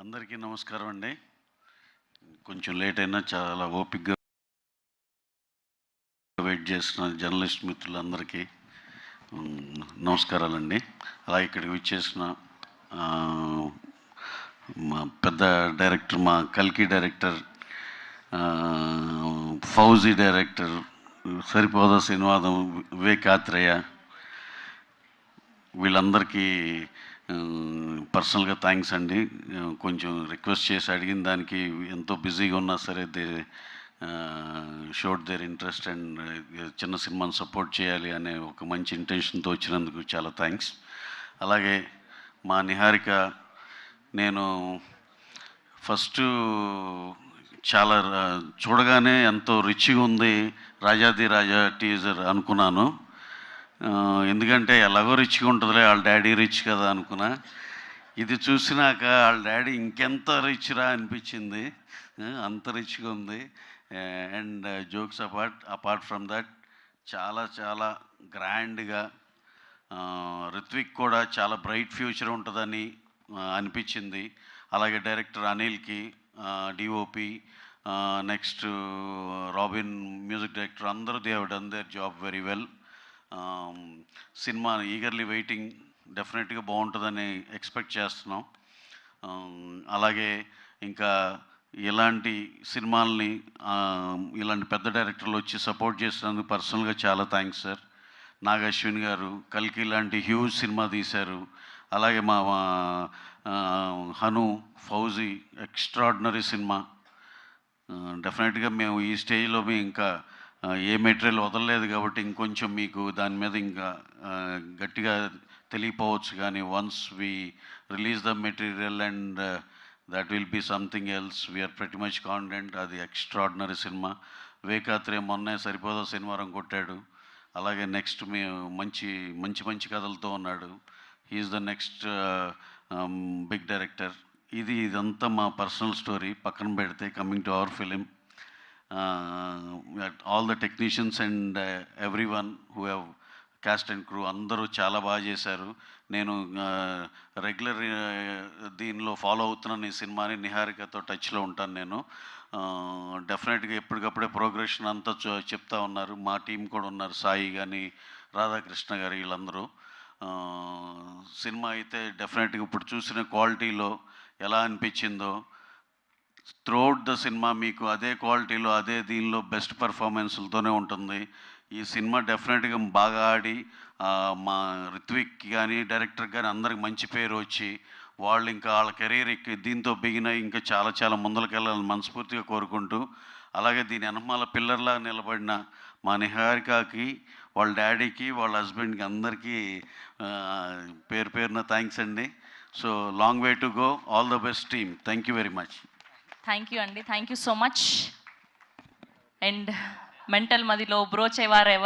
అందరికీ నమస్కారం అండి. కొంచెం లేట్ అయినా చాలా ఓపికగా వెయిట్ చేసిన జర్నలిస్ట్ మిత్రులందరికీ నమస్కారాలండి. అలాగే ఇక్కడికి విచ్చేసిన మా పెద్ద డైరెక్టర్, మా కల్కి డైరెక్టర్, ఫౌజీ డైరెక్టర్, సరిపోదా సినిమాదం, వివేక్ ఆత్రేయ, వీళ్ళందరికీ పర్సనల్గా థ్యాంక్స్ అండి. కొంచెం రిక్వెస్ట్ చేసి అడిగిన దానికి ఎంతో బిజీగా ఉన్నా సరే షోడ్ దేర్ ఇంట్రెస్ట్ అండ్ చిన్న సినిమాని సపోర్ట్ చేయాలి అనే ఒక మంచి ఇంటెన్షన్తో వచ్చినందుకు చాలా థ్యాంక్స్. అలాగే మా నిహారిక, నేను ఫస్ట్ చాలా చూడగానే ఎంతో రిచ్గా ఉంది రాజాది రాజా టీజర్ అనుకున్నాను. ఎందుకంటే ఎలాగో రిచ్గా ఉంటుందిలే, వాళ్ళ డాడీ రిచ్ కదా అనుకున్నా. ఇది చూసినాక వాళ్ళ డాడీ ఇంకెంత రిచ్ రా అనిపించింది. అంత రిచ్గా ఉంది. And jokes apart from that చాలా చాలా గ్రాండ్గా, రిత్విక్ కూడా చాలా బ్రైట్ ఫ్యూచర్ ఉంటుందని అనిపించింది. అలాగే డైరెక్టర్ అనిల్కి, DOP, next Robin music director, అందరూ they have done their job very well. Cinema eagerly waiting, డెఫినెట్గా బాగుంటుందని ఎక్స్పెక్ట్ చేస్తున్నాం. అలాగే ఇంకా ఇలాంటి సినిమాల్ని ఇలాంటి పెద్ద డైరెక్టర్లు వచ్చి సపోర్ట్ చేసినందుకు పర్సనల్గా చాలా థ్యాంక్స్ సార్. నాగ్ అశ్విన్ గారు కల్కి లాంటి హ్యూజ్ సినిమా తీశారు. అలాగే మా హను, ఫౌజీ ఎక్స్ట్రాడినరీ సినిమా. డెఫినెట్గా మేము ఈ స్టేజ్లో ఇంకా ఏ మెటీరియల్ వదలలేదు కాబట్టి ఇంకొంచెం మీకు దాని మీద ఇంకా గట్టిగా తెలియపోవచ్చు. కానీ once we release the material and that will be something else. We are pretty much confident. అది ఎక్స్ట్రాడినరీ సినిమా. వివేకాత్రే మొన్నే సరిపోదా శనివారం కొట్టాడు. అలాగే నెక్స్ట్ మేము మంచి మంచి మంచి కథలతో ఉన్నాడు. He is the next big director. ఇదంతా మా పర్సనల్ స్టోరీ పక్కన పెడితే, coming to our film, all the technicians and everyone who have cast and crew అందరూ చాలా బాగా చేశారు. నేను రెగ్యులర్ దీనిలో ఫాలో అవుతున్నాను ఈ సినిమాని. నిహారికతో టచ్లో ఉంటాను నేను. డెఫినెట్గా ఎప్పటికప్పుడే ప్రోగ్రెషన్ అంతా చెప్తా ఉన్నారు. మా టీం కూడా ఉన్నారు, సాయి కానీ, రాధాకృష్ణ గారు, వీళ్ళందరూ. సినిమా అయితే డెఫినెట్గా ఇప్పుడు చూసిన క్వాలిటీలో ఎలా అనిపించిందో, త్రూఅవుట్ ద సినిమా మీకు అదే క్వాలిటీలో అదే దీనిలో బెస్ట్ పర్ఫార్మెన్స్లతోనే ఉంటుంది. ఈ సినిమా డెఫినెట్గా బాగా ఆడి మా రిత్విక్ కానీ డైరెక్టర్ కానీ అందరికి మంచి పేరు వచ్చి వాళ్ళు ఇంకా వాళ్ళ కెరీర్ దీంతో బిగిన ఇంకా చాలా చాలా ముందరికి వెళ్ళాలని మనస్ఫూర్తిగా కోరుకుంటూ, అలాగే దీని వెనమాల పిల్లర్లా నిలబడిన మా నిహారికకి, వాళ్ళ డాడీకి, వాళ్ళ హస్బెండ్కి అందరికీ పేరు పేరున థ్యాంక్స్ అండి. So long way to go. All the best team. Thank you very much. Thank you అండి. Thank you so much. And mental Madhilo Brochevaru ఎవరు